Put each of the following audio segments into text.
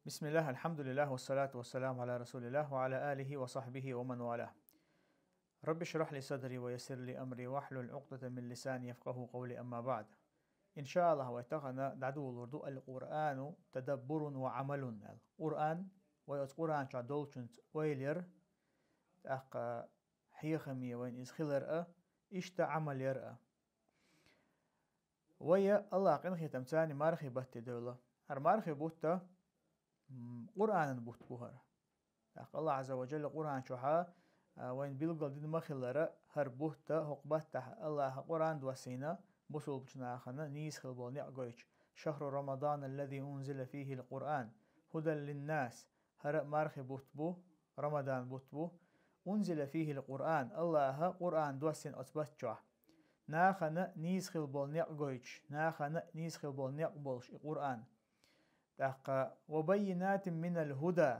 بسم الله الحمد لله والصلاة والسلام على رسول الله وعلى آله وصحبه ومن والاه. رب اشرح لي صدري ويسر لي أمري واحلل عقدة من لساني يفقه قولي. أما بعد، إن شاء الله ويتغنى دعدو الوردو القرآن تدبر وعمل. القرآن ويتقرآن شعدولشنت ويلير أق حيخمي وين إسخلر إشتا عمل يرأ ويا الله قنخي تمتاني مارخي بات دولة هر مارخي بوتا قرآن بوت بوهر الله عز وجل قرآن شوحا وين بيلقل دين مخلرة هر بوتا هقبتا الله قرآن دوسينا بوصل بجناخنا نيس خلبون يعقويش شهر رمضان الذي أنزل فيه القرآن هدى للناس هر مارخي بوت بو رمضان بوت بو أنزل فيه القرآن الله قرآن دوسين أثبت شوح ناخنا نيس خلبون يعقويش ناخنا نيس خلبون يعقبولش القرآن تاقا وبينات من الهدى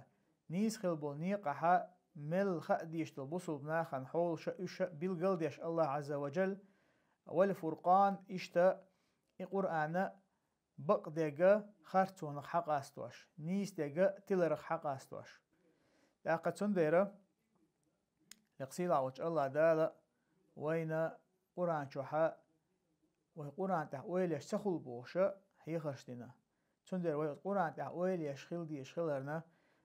نيس خلبون نيقها مل خأديش تلبسو بناخن حول شأش بالقلديش الله عز وجل والفرقان اشتا القرآن بق ديگا خارتون حق استواش نيس ديگا تلرق حق استواش تاقا تنديرا لقسيل عوش الله دالا وين قرآن شوحا وقرآن تحويليش سخل بوشا هي خرشتنا تندر وي قرآن تحويليش خلدي يشخلرنا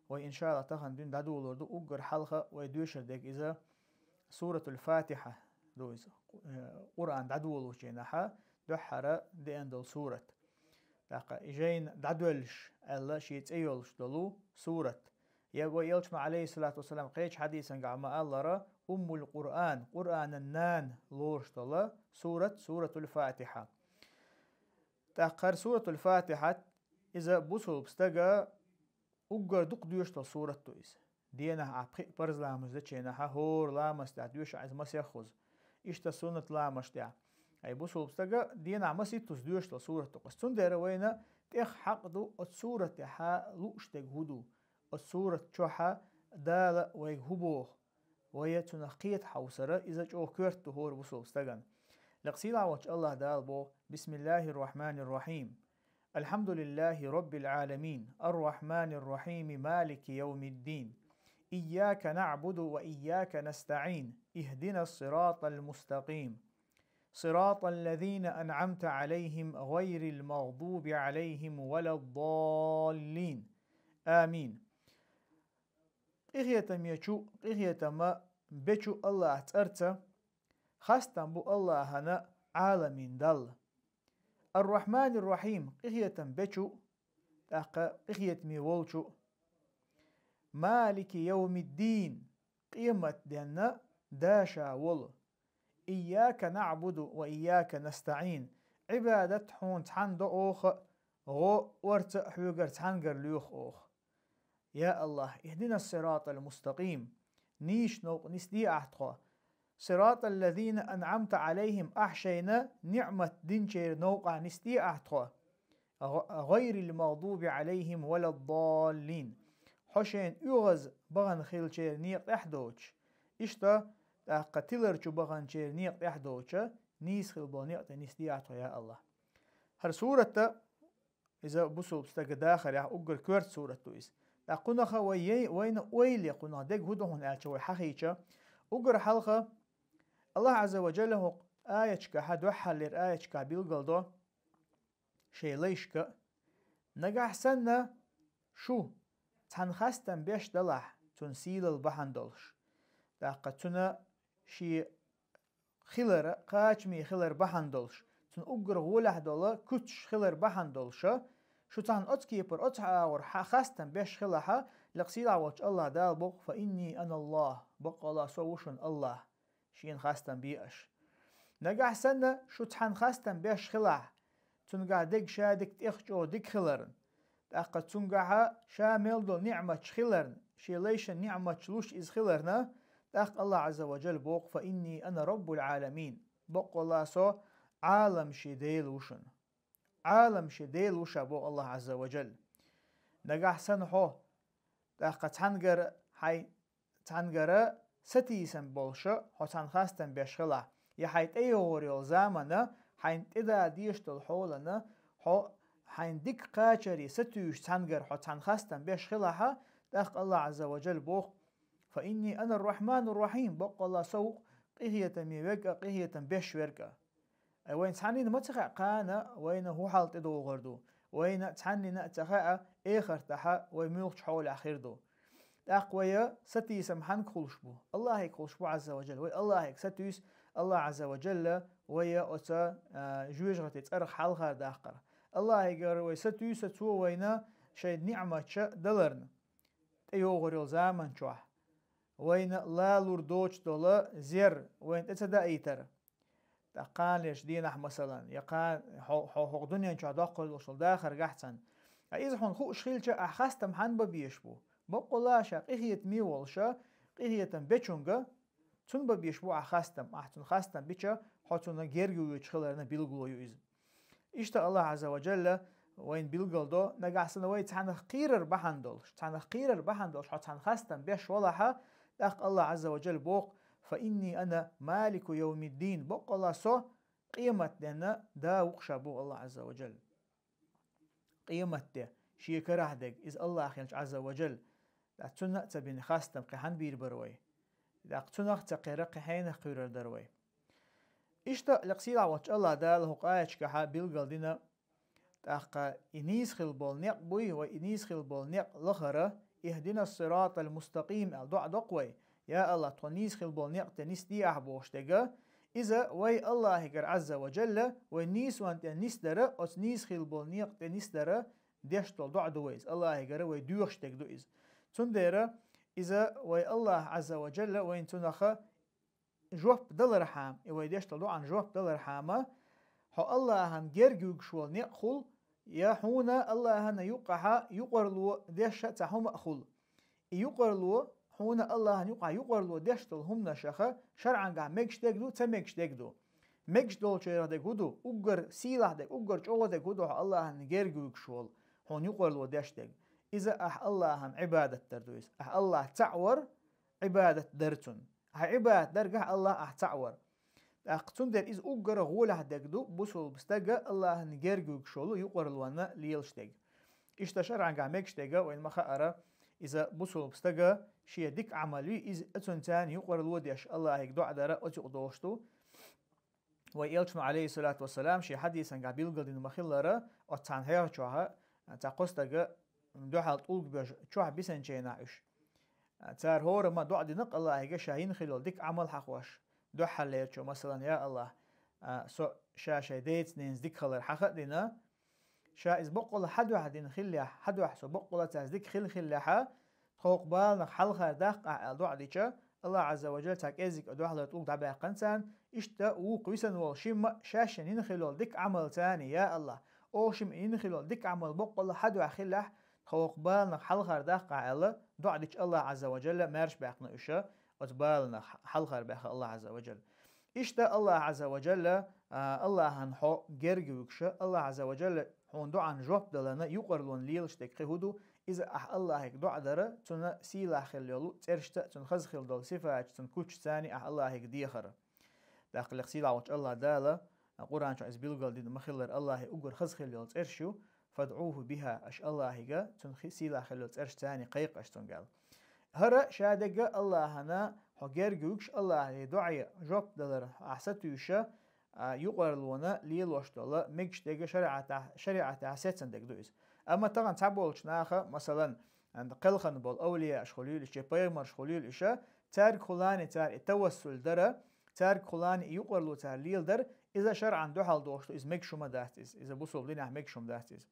وإن شاء الله تخن دين دادو لوردو أقر حلقة ويدوشر ديك إذا سورة الفاتحة دو إذا قرآن دادو لوشينها دوحرة دي اندل سورة تاقا إجين دادولش ألا شيت أيولش دلو سورة يبو يلشما عليه الصلاة والسلام قيش حديثا قعما الله القرآن قرآن النان لورش دلا سورة الفاتحة تاقر سورة الفاتحة إذا بوصل بستقى أقر دق دوش سورة تويس دينا عبقي برز لامش دتشينها هور لامس دا دوش عز مس يخوز إشتا سنة لامش دا أي بوصل بستقى دينا عمسي دوش سورة توقس تندر وينا تيخ حقدو السورة تحا لوش تجهدو السورة تشوحا دال ويهبوخ ويتنقيت حوسرة إذا جو كرت هور بوصل بستقى لقسيل عوش الله دال بو بسم الله الرحمن الرحيم الحمد لله رب العالمين الرحمن الرحيم مالك يوم الدين إياك نعبد وإياك نستعين اهدنا الصراط المستقيم صراط الذين أنعمت عليهم غير المغضوب عليهم ولا الضالين آمين. إغية ميشو إغية ما بيشو الله تأرتا خاستن بو الله هنا عالمين دل الرحمن الرحيم قهية بيشو تاقا قهية ميولشو مالك يوم الدين قيمة دينا داشا ول إياك نعبد وإياك نستعين عبادة حون تحن دو غو ورت حوغر تحنقر ليوخ أوخ يا الله اهدنا الصراط المستقيم نيش نوق نسدي أحتخوا صراط الذين أنعمت عليهم أحشينا نعمة دينشير نوقع نستي أحتخوا غير المغضوب عليهم ولا الضالين حشين يغز بغن خيلشير نيق احدوش اشتا قتلرشو بغن شير نيق احدوش نيس خلبو نيق نستي أحتخوا يا الله هر سورة إذا بسو بستاق داخل يا أقر كورت سورة تويس قنخا وين ويلي قنخا ديك هدوهن آلشوي حقيقة أقر حلقة الله عز وجل هو آياتك حد وحل آياتك بيلقلدو شي ليشك نجح سنة شو تنخستن بيش دلح تنسيل البحن دلش داقتنا شي خلر قاچمي خلر بحن دلش تن أقر غولح دلا كتش خلر بحن دلشا شو تان أتكيبر أتعاور خستن بيش خلحا لقسيل عوج الله دال بق فإني أنا الله بق الله سوشن الله شين خاستن بيش نجح سنة شو تحن خاستن بيش خلع تنقع ديك شادك تيخجو ديك خلرن تاقا تنقعها شامل دو نعمة خلرن شي ليش النعمة شلوش إز خلرنا تاق الله عز وجل بوق فإني أنا رب العالمين بوق الله سو عالم شي ديلوشن عالم شي ديلوشا بوق الله عز وجل نجح سنة حو تاقا تنقر حي تنقر ستيسن بولشا حسن خاستن بيشخلا يحيت ايوريو زامنا حين اذا ديشتل حولنا حو حين ديك قاچري ستوش تنقر حو تنخستن بيش خلاها داق الله عز وجل بوخ فإني أنا الرحمن الرحيم بق الله سوق قهية ميوكا قهية بيش وركا وين تحنين ما تخع قانا وين هو حالت إدو غردو وين تحنين تخع إخر تحا ويميلش حول أخير دو أقويا ستي سمحن كلشبو الله هيك كلشبو عز وجل وي الله هيك ستيس الله عز وجل ويا أتا جوجرة تأرخ حالها داقر الله هيك وي ستيس تو وينا شيء نعمة شا دلرن تيوغر الزامن شوح وين لا لوردوش دولا زير وين تتدا ايتر تقان ليش دينح مثلا يقان حق دنيا شو داخل وصل داخل قحسن إذا حن خو شخيلشا أخستم حن ببيشبو بقولاشا قهية ميولشا قهية بيشونغا تون ببيشبو أخستم أحتون خستم بيشا حتون جيرجو يشخلرنا بيلغلو يوز إشتا الله عز وجل وين بيلغل دو نقعسنا وين تحن قيرر بحندولش تحن قيرر بحندولش حتون خستم بيش ولاحا داق الله عز وجل بوق فإني أنا مالك يوم الدين بق الله سو قيمة دنا دا وقشبو الله عز وجل قيمة ده شيء كره دق إز الله خيلش عز وجل دا تنا تبين خاستم قحن بير بروي دا تنا تقير قحين قير دروي إشتا لقسيل عوض الله داله قايش كها بيلقل دينا تاق إنيس خلبول نق بوي وإنيس خلبول نق لخرة اهدنا الصراط المستقيم الدعاء دقوي يا الله تونيس خلبول نق تنيس دي أحبوش دقا إذا وي الله يقر عز وجل ونيس وانت نيس درة أس نيس خلبول نق تنيس درة ديشتل دعاء دويز الله يقر وي دوخش دق دويز تون ديرة إذا وي الله عز وجل وين تنخ جواب دلر حام وي ديشتل دعاء جواب دلر حامة حو الله هن جرجوك شوال نقخل يا حونا الله هن يقعها يقرلو ديشة تحوم أخل يقرلو حونا الله هن يقع يقرلو ديشتل هم نشخة شرعا قا ميكش دقدو تميكش دقدو ميكش دول شيرا دقودو اقر سيلح دق اقر جوه دقودو الله هن جرجوك شوال حون يقرلو ديش دق إذا الله هن عبادة دردويس الله تعور عبادة درتون عبادة درقه الله تعور أقتون در إز أقر غوله دقدو بسول بستقى الله نجرجوك شولو يقرلوانا ليلش دق إشتشار عن قامكش دقى وإن ما خأرة إذا بسول بستقى شيء ديك عملي إز أتون تاني يقرلوا ديش الله هيك دعا دارا أتيق دوشتو وإيلشن عليه الصلاة والسلام شيء حديثا قابيل قلدين مخلرة أتان هيا شوها تاقوستقى دعا الطولق بيش شوها بيسن جيناعش تار هور ما دعا دي نق الله هيك شاهين خلال ديك عمل حقوش دو حليتشو مثلا يا الله سو شاشة ديت نينز ديك خلر حقق دينا شا إز بقول حد واحد دين خليا حد واحد سو بقول تاز ديك خليها خوق بالنا حل خير دق دو عديشة الله عز وجل تاك إزك دو حلر طول دعاء قنسان إشتا وقويسن والشيم شاشة نين خلال ديك عمل تاني يا الله أو شيم نين خلال ديك عمل بقول حد واحد خليا خوق بالنا حل خير دق الله دو عديش الله عز وجل مارش باقنا إشا وتبالنا حل خير بأخ الله عز وجل إشتا الله عز وجل الله هنحو جرجوكشا الله عز وجل هون دعاء جواب دلنا يقرلون ليلش تك هدو إذا الله هيك دعاء درة تنا سيلا خليلو ترشتا تنخز خل دل صفات تنكوش ثاني الله هيك ديخرة داخل سيلا وش الله دالا قرآن شو إزبيل قال دين مخلر الله يقر خز خليل ترشو فادعوه بها أش الله هيك تنخ سيلا خليل ترش ثاني قيق أش تنقال هرا شادق الله هنا حجر جوكش الله يدعي جواب دلر أحسنتوشة يقرلونا ليلوش دلر ميكش دقة شريعة أحسن دق دويس أما طبعا تعبولش ناخا مثلا عند قلخن بول أولياء أشخليل إشي بيمر أشخليل إشي تارك خلاني تار التوسل درة تارك خلاني يقرلو تار ليل در إذا شرعا دوحل دوشتو إز ميكشو ما داهتيز إذا بوصل لنا ميكشو ما داهتيز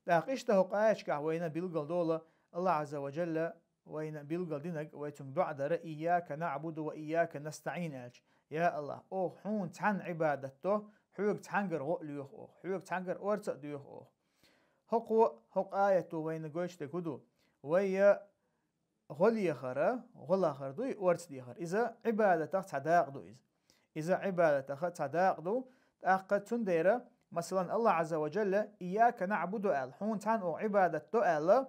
داق إشتهو قايش كعوينا بيلقل دولة الله عز وجل وين بيلقى دينك ويتم دعاء در إياك نعبد وإياك نستعين أج يا الله أو حون تحن عبادته حوق تحنقر غقليوخ أو حوق تحنقر أورتق ديوخ أو هق آية وين قويش تكدو ويا غلي خرا غلا خر دوي أورت دي خر إذا عبادتك تعداق دو إذا عبادتك تعداق دو تأقد تندير مثلا الله عز وجل إياك نعبد أل حون تحن أو عبادته أل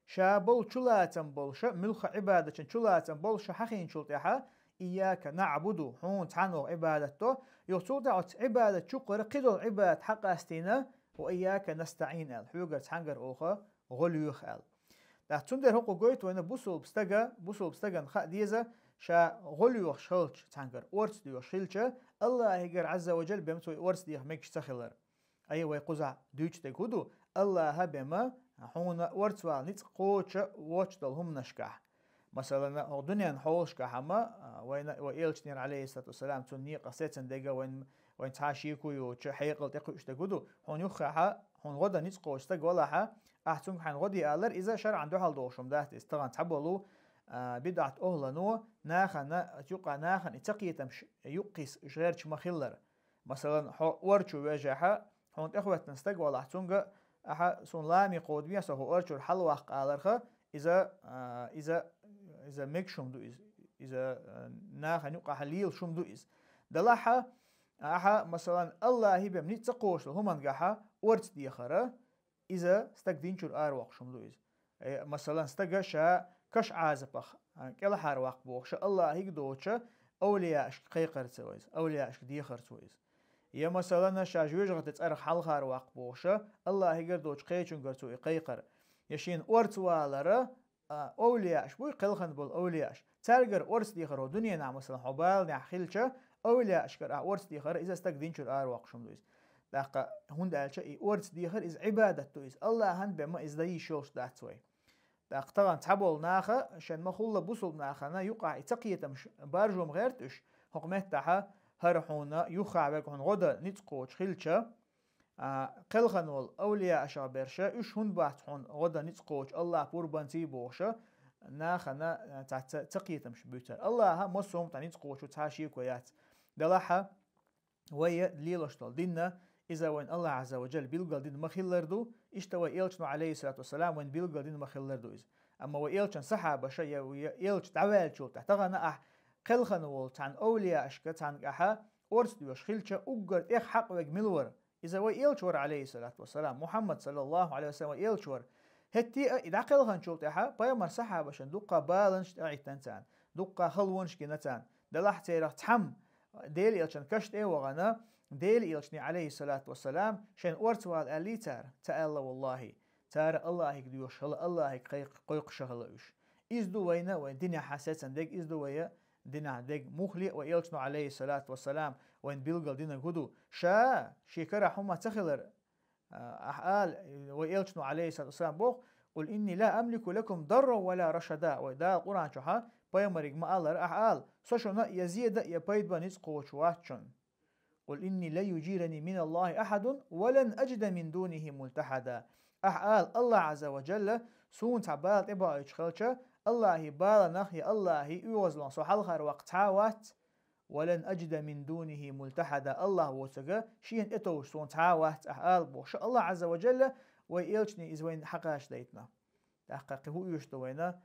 شابل چلاتن بولشا ملخ عبادة چلاتن بولشا حقين شلطيحا إياك نعبد حون تعنو عبادته يوصول عبادة شقر قدر عبادة حق استينا وإياك نستعين ال حوجر تحنجر أوخا غليوخ ال تندر هقو قويت وين بوصل بستجا خا ديزا شا غليوخ شلش تحنجر ورس ديو شلشة الله يقر عز وجل بمتوي ورس ديو ميكش تخلر أي ويقوزع دوش تكودو الله بما حون ورس وال نيت قوش واتش دلهم نشكح مثلا الدنيا نحولش كحما وين عليه الصلاة والسلام تني قصيتن دقة وين تعاشيكو يوش حيقل تقوش تقودو هون يخها هون غدا نسقوش تقولها أحسن حن غدي ألر إذا شرع عنده حال دوشم ده استغان تحبولو بدعت أهلنو ناخن تيقع ناخن اتقيتم يقيس غيرش مخلر مثلا ورشو وجهها هون إخوة نستقبل أحسن أح سون لامي قود بيا سو ورشو الحلوة قالرخه إذا ميك شوم دو إذا ناخن يقع حليل شوم دو دلها أحا مثلا الله هي بمني تقوش هم نجحا ورت دي خرا إذا استقدين شو أروق شوم دو مثلا استقشا كش عازبخ كلا حروق بوخش الله هيك دوتشا أولياء إش قيقر تسويز أولياء إش ديخر تسويز يا مثلا شاجوج غتتصرخ حل حروق بوخش الله هيك دوتش قيچون غرتو قيقر يشين ورت والره أولياء بوي قلخن بول أولياء ترجر ورس ديخر الدنيا نعم مثلا حبال نحخلشة أولياء أشكر ورس ديخر إذا استقدين شو أروق شو دويس دقة هند ألشة ورس ديخر إز عبادة تويس الله هند بما إز داي شوش داتوي دقة طبعا تحبول ناخه عشان ما خلا بوصل ناخنا يقع تقية مش بارجوم غيرتش حكمت تحا هرحونا يخع بكون غدا نتقوش خلشة قلخن والأولياء أشابرشة إيش هن بحثون غدا نتقوش الله بوربان تيبوشة ناخنا تقية مش بيتر الله مصوم تاني تقوش وتعشي كويات دلها ويا ليلشتال دينا إذا وين الله عز وجل بيلقى دين مخيلردو إشتوى إيلشنو عليه الصلاة والسلام وين بيلقى دين مخيلردو إذا أما وإيلشن صحابة شيء وإيلش تعوال شو تحتغنا قلخن والتعن أولياء أشكت عن أحا ورس ديوش خيلشة أقر إخ حق وجملور إذا وإيلشور عليه الصلاة والسلام محمد صلى الله عليه وسلم وإيلشور هتي إذا قلخن شو تحا بيمر صحابة شن دقة بالنش تعيتنتان دقة خلونش كنتان دلح تيرح تحم ديل إيلشن كشت إيه وغنا ديل إيلشني عليه الصلاة والسلام شن أورتوال ألي تار تألا والله تار الله يقديوش هلا الله يقيق شغلوش إزدو وينا وين دنيا حساسا ديك إزدو ويا دينا ديك مخلي وإيلشنو عليه الصلاة والسلام وين بيلقل دينا قدو شيكرا حما تخلر أحقال وإيلشنو عليه الصلاة والسلام بوخ قل إني لا أملك لكم ضرا ولا رشدا ودا القرآن شوها بيمرق ما الله أحقال سوشنا يزيد يبيد بنيس قوشواتشن قل إني لا يجيرني من الله أحد ولن أجد من دونه ملتحدا أحقال الله عز وجل سون تعبال إبا إشخلشة الله بالا نخي الله يوزلون سوحل خير وقت عاوات ولن أجد من دونه ملتحدا الله وسجى شين إتوش سون تعاوات أحقال بوش الله عز وجل ويلشني إذ وين حقاش ديتنا تحقق هو يشتوينا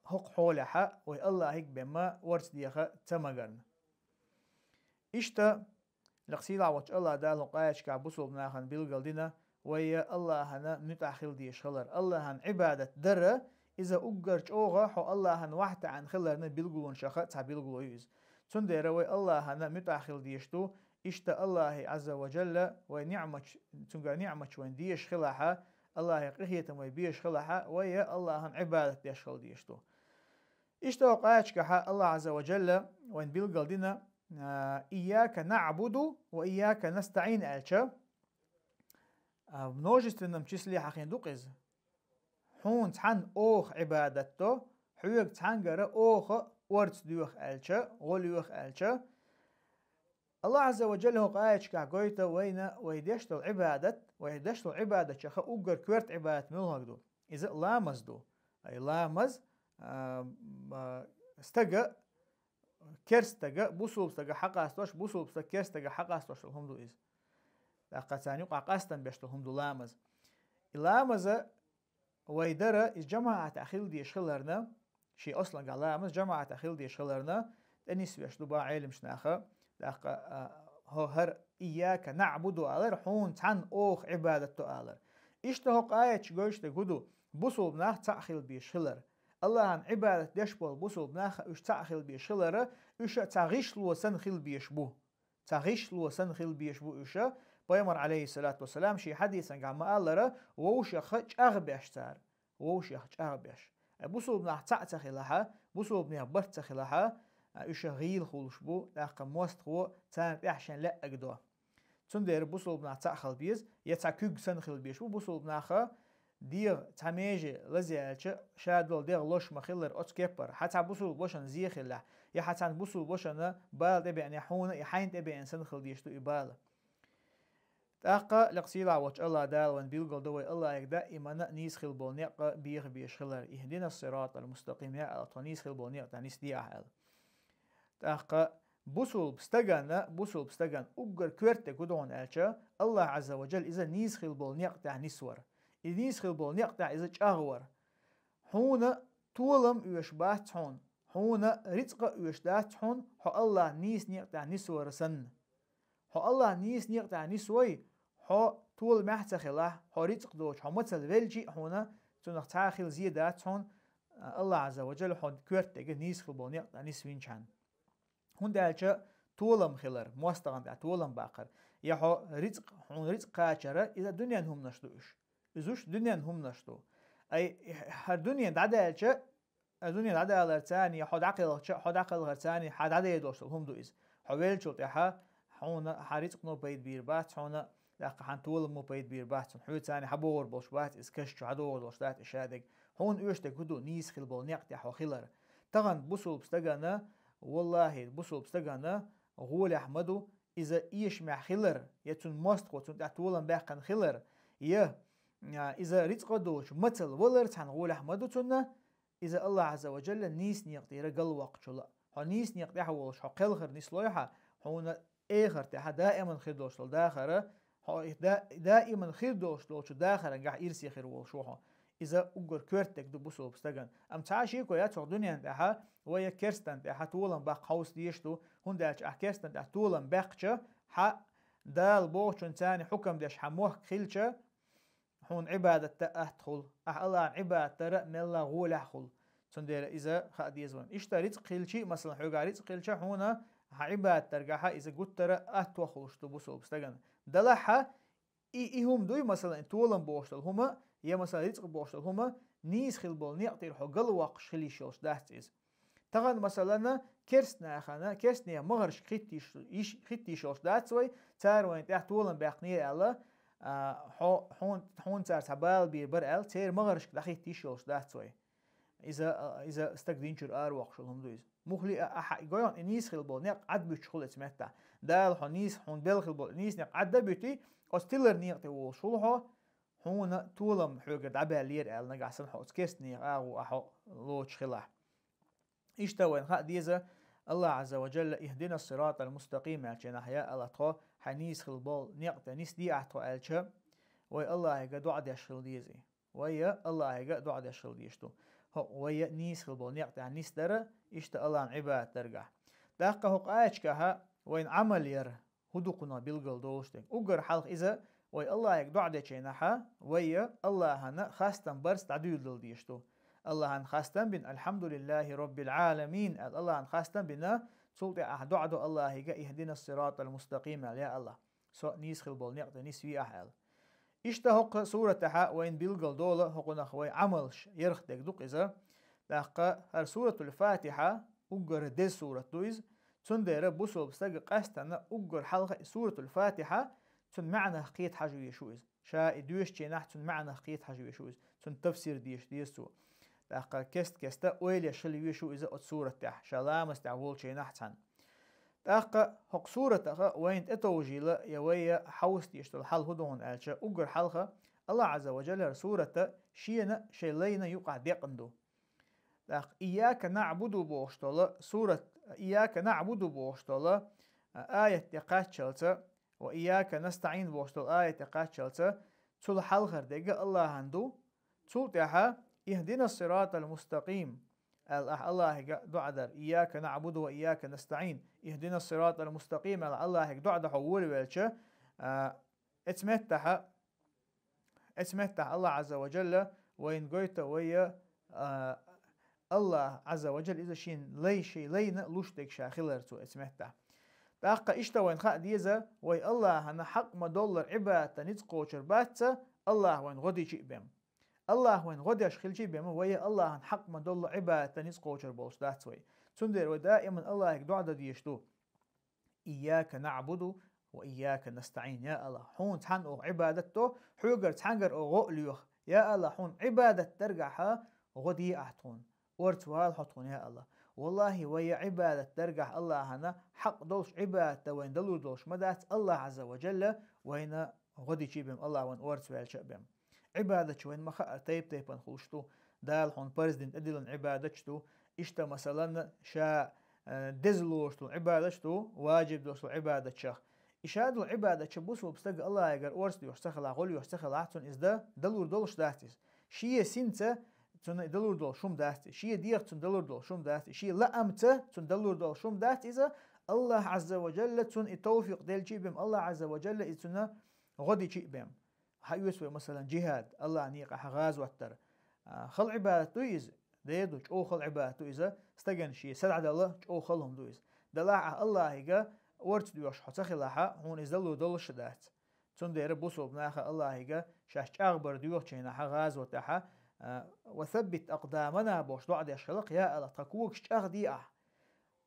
حق حولها والله هيك بما ورس ديخا تمغن إشتا لقسيلا وش الله دالو قايش كعبسو بناخن بيلقل دينا ويا الله هنا نتأخل ديش خلر الله هن عبادة درة إذا أقرش أوغا حو الله هن واحد عن خلرنا بيلقلون شخص تعبيلقلو يوز تندر وي الله هنا متأخل ديشتو إشتا الله عز وجل ونعمة تنقى نعمة وين ديش خلها الله يقهية وي بيش خلها ويا الله هن عبادة ديش خل ديشتو إشتا وقايش كحا الله عز وجل وين بيلقل دينا إياك نعبد وإياك نستعين ألشا множественном числе حقين دوقز حون تحن أوخ عبادته حيوك تحن قرأ أوخ ورد ديوخ ألشا غليوخ ألشا الله عز وجل هو قايش كعقويته وين ويدشت العبادة شخا أقر كورت عبادة ملهقدو إذا لامزدو أي لامز استقى كرستقى بوصوب استقى حقا استوش بوصوب استقى كرستقى حقا استوش الحمد إذ لقد يقع قاستن بيشتهم دو لامز اللامز ويدرى إز جماعة أخيل دي شغلرنا شي أصلا قال لامز جماعة أخيل دي شغلرنا تنس بيشتو با علم شناخة لقد هو هر إياك نعبد آلر حون تحن أوخ عبادة آلر إشتهق آية شغوش تقودو بصوب ناخ تأخيل بي شغلر الله عن عبادة دشبول بوسو بناخ اش تعخل بيش خلره اش تعغيش لو سن خل بيش بو تعغيش لو سن خل بيش بو اش بيمر عليه الصلاة والسلام شي حديثا قام قال ووش يخج أغبيش تار ووش يخج أغبيش بوسو بناخ تعتخلها بوسو بناخ برتخلها اش غيل خلش بو لاق موست خو تان بيحشن لا اقدو تندير بوسو بناخ تعخل بيز يتعكوج سن خل بيش بو بوسو بناخ دير تميجي لزيالش شادول دير لوش مخيلر أتكبر حتى بوصل بوشن زيخلا يا حتى بوصل بوشن بال تبي أن يحون يحين تبي إنسان خل ديشتو إبالة تاقا لقسيلا وش الله دال وان بيلقل دوي الله يقدا إيمانا نيس خل بولنيق بيغ بيشخلر إهدنا الصراط المستقيم يا ألطنيس خل بولنيق تانيس دي أحل تاقا بوصل بستغان أجر كورت كدون ألشا الله عز وجل إذا نيس خل بولنيق تانيسور إنيس خلبول نقطع إذا أغور حونا طولم يوش باتحون حونا رزق يوش داتحون حو الله نيس نقطع نسور سن حو الله نيس نقطع نسوي حو طول محتخلا حو رزق دوش حو مثل فيلجي حونا تنقطع خل زياداتحون الله عز وجل حو كورت نيس خلبول نقطع نسوين شان هون دالجا طولم خلر موستغن دا طولم باقر يا حو رزق حون رزق قاچرة إذا دنيا هم نشدوش إزوش دنيا هم نشتو أي هر دنيا دعدا الدنيا دعدا لرتاني حد عقل غرتاني حد عدا يدوش هم دو إز حويل شو تيها حونا حريت قنو بيت بير بات حونا لقى حن طول مو بيت بير بات حوي تاني حبور بوش بات إز كشتو عدور بوش دات إشادك هون إيش تكودو نيس خل بول نيق تيح وخيلر تغن بوصل بستغانا والله بوصل بستغانا غول أحمدو إذا إيش مع خيلر يتون مستقو تون تعتولن باقن خيلر إذا رزق دوش مثل ولرت عن غول أحمد تنا إذا الله عز وجل نيس نيقدر قل وقت شلا ها نيس نيقدر حولش ها قلخر نيس لويها هون آخر تها دائما خير دوش داخرة ها دائما خير دوش لوش داخرة نجح إرسي خير والشوها إذا أجر كرتك دبوسو بستجن أم تعاشي كويات شو دنيا تها ويا كرستن تها طولن باق حوس ديشتو هون داش كرستن تها طولن باقشة ح دال بوشن تاني حكم داش حموه خيلشة هون عبادة أدخل الله عبادة ترى ملا غول أدخل تندير إذا خد يزون إشتريت قيلشي مثلا حجاريت قيلشة هنا عبادة ترجعها إذا قلت ترى أتوخلش تبوسو بستجن دلها إيهم دوي مثلا طولن بوشتل هما يا مثلا رزق بوشتل هما نيس خل بول نيقتير حقل واقش خليشوش دهت إز تغن مثلا كرسنا خنا كرسنا مغرش خيتيشوش دهت سوي تار وين تحت طولن باقنية الله حون تار تبال بير ال تير مغرش دخيت تيشوش دهت سوي إذا استقدينشر أروق شلهم دويز مخلي جويان إنيس خل بول نيق عد بيشخل اسمته دال حنيس حون بيل خل بول نيس نيق عد بيتي أستيلر نيق تقول شلها هون طولم حوجد عبال لير ال نجح سنحو كيس نيق أو أحو لوش خلاح إيش توين خا ديزا الله عز وجل يهدينا الصراط المستقيم عشان أحياء الله تخو حنيس خل بول نيق تنيس دي أحتو ألشة وي الله يقعد وعد يشخل ديزي ويا الله يقعد وعد يشخل ديشتو ويا نيس خل بول نيق تعني نيس درة إيش الله عن عباد ترجع دقة هق آيشكها وين عمل ير هدوقنا بالقل دوشتك أجر حلق إذا وي الله يقعد وعد يشينها ويا الله هنا خاستن برس تعديل دل ديشتو الله هن خاستن بن الحمد لله رب العالمين الله هن خاستن بنا سلطة أحد وعدو الله يهدينا الصراط المستقيم يا الله سو نيس خل بول نيق تنيس في أحل إشتهق سورة وين بيلقل دولة هقنا خوي عملش يرخدك دوق إذا لقى هر سورة الفاتحة أجر دي سورة دويز تندير بوسو بستق قاستنا أجر حلقة سورة الفاتحة تن معنى حقيقة حاجة يشويز شا دويش تشينح تن معنى حقيقة حاجة يشويز تن تفسير ديسو لقى كستا ويلي شل يشو إذا سورة تح شلامس تعول تشينح تن تاقا حق سورة وين اتوجيلا يويا حوست يشتل حل هدون ألشا أجر حلقة الله عز وجل سورة شينا شيلينا يقع ديقندو تاق إياك نعبد بوشتلا سورة إياك نعبد بوشتلا آية تقاتشلتا وإياك نستعين بوشتل آية تقاتشلتا تول حلقة ديقا الله هندو تول تاها يهدينا الصراط المستقيم الله دعدر إياك نعبد وإياك نستعين يهدينا الصراط المستقيم الله دعدر حول ويلشة اتمتح الله عز وجل وين قيت ويا الله عز وجل إذا شين لي شيء لينا لوشتك شاخلرتو اسمعتا تاقا إشتا وين خا ديزا وي الله أنا حق ما دولار عبادة نتقو شرباتة الله وين غدي شيء بهم الله وين غدي أشخل شيء بهم وي الله حق ما دولار عبادة نتقو شربوش داتوي تندر ودائما الله يقدع ديشتو إياك نعبد وإياك نستعين يا الله حون تحن عبادته حوجر تحنجر أو غؤليوخ يا الله حون عبادة ترجعها غدي أحتون ورتوال حطون يا الله والله ويا عبادة ترجع الله هنا حق دوش عبادة وين دلو دوش مدات الله عز وجل وين غدي شيبهم الله وين ورتوال شبهم عبادة وين ما خا تيب نخوشتو دال حون برزدين أدلن عبادتشتو إشتا مثلا شا دزلوشتو عبادتشتو واجب دوشتو عبادة شخ إشادو عبادة شبوس وبستق الله يقر ورس يحتخل عقول يحتخل عهتون إزدا دلور دولش داتيس شيء سنت تون دلور دول شوم داتي شيء دير تون دلور دول شوم داتي شيء لا أمته تون دلور دول شوم داتي إذا الله عز وجل تون التوفيق ديل شيء بهم الله عز وجل إذا غدي شيء بهم حيوسوي مثلا جهاد الله نيق حغاز وتر خل عبادته إذا ديدو أو خل عبادته إذا استجن شيء سدعد الله أو خلهم دويز دلع الله يجا ورت دوش حتخلها هون إزدلو دولش دات تون دير بوسو بناخ الله يجا شاش أغبر دوش شينا حغاز وتحا وثبت أقدامنا بوش بعد يشخلق يا الله تكوكش أغديع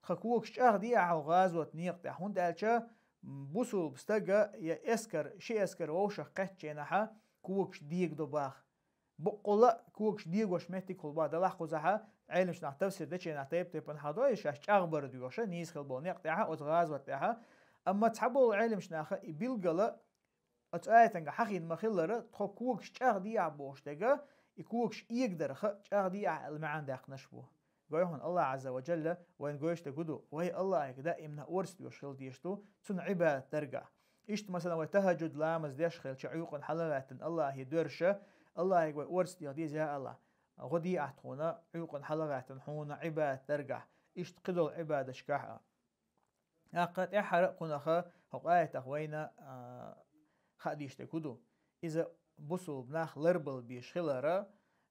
تكوكش أغديع وغاز وتنيق تحون دالشا بوسو بستجا يا إسكر شيء إسكر ووش قت شينها كوكش ديق دباخ بقولا كوكش ديق وش مهتي كل بعد الله خزها علمش نحتفسر ده شيء نحتيب تبن حضاي شاش أغبر دوشة نيس خلبون يقطعها وتغاز وتحها أما تحبوا علمش ناخ بيلجلا أتآيتنج حقين مخلرة تكوكش أغديع بوش تجا يكوكش يقدر أغديع المعان داق نشبه قويهن الله عز وجل وين قويش تقولوا وهي الله يكدا إمنا ورست يشخل ديشتو تن عبادة ترجع إشت مثلا وتهجد لامز ديشخل شعيوق حلقات الله يدرشه الله يقول ورست يديز يا الله غدي أحتونا عيوق حلقات حونا عبادة ترجع إشت قدر عبادة شكاحة أقد إحرق قناخ حقاية أخوينا خاديش تقولوا إذا بوسو بناخ لربل بيشخلره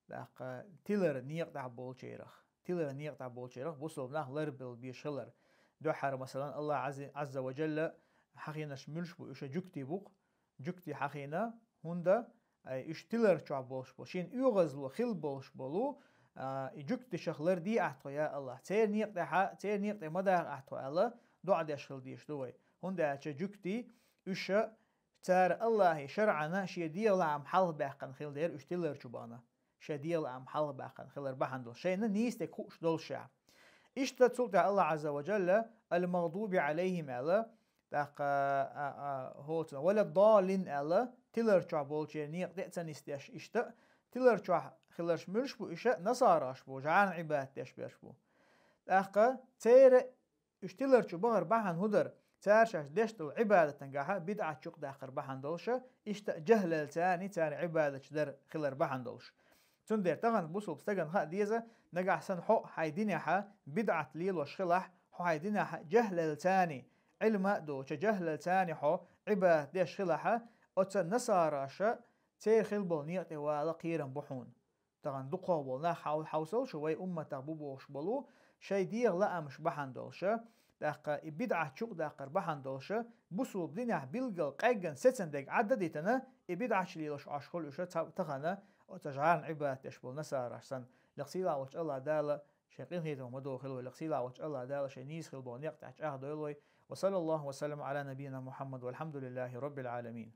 داق تيلر نيقطع بولشيرخ تيلر نيقطع بولشيرخ بوسو بناخ لربل بيشخلر دوحر مثلا الله عز وجل حقينا شملش بو إيش جكتي بوق جكتي حقينا هوندا إيش تيلر شو بولش بوشين يغزلو خيل بولش بولو جكتي شخلر دي أحتو يا الله تير نيقطع مدى أحتو الله دعا ديشخل ديش دوي هوندا جكتي إيش تار الله شرعنا شديل عم حل باقن خيل دير اشتلر شبانا شديل عم حل باقن خيل بحندل شينا نيست كوش دول شع اشتت الله عز وجل المغضوب عليهم الا تاق هوت ولا الضالين الا تلر شعبول شني قدتن استيش اشت تلر شع خلرش ملش بو اش نصاراش بو جعان عبادتش بيش بو تاق تير اشتلر شبار بحن هدر تارشاش دشتو عبادة تنجاها بدعة شق داخر بحندولش إشت جهل الثاني تاني عبادة شدر خلر بحندولش تندر تغن بوسو بستغن ها ديزا نجح سن حو حيدين حا بدعة ليل وشخلح حو حيدين حا جهل الثاني علم دو جهل الثاني حو عبادة ديش خلحة أتسن نصاراش تير خلبول نيقتي والا قيرن بحون تغن دقوبول نا حوصل شوي أمة تغبوبوش بلو شي دير لا مش بحندولش داق بدعة شوق داقر بحندوشة بوسو بدينه بيلقل قايقن ستسندق عددتنا بدعة شليلوش عشقل وشة تغنى وتجعلن عبادة يشبول نسار أحسن لقسيلا وش الله دالة شيقين هيدا ومدو خلوي لقسيلا وش الله دالة شينيس خلبون يقتعش أهدو يلوي وصلى الله وسلم على نبينا محمد والحمد لله رب العالمين.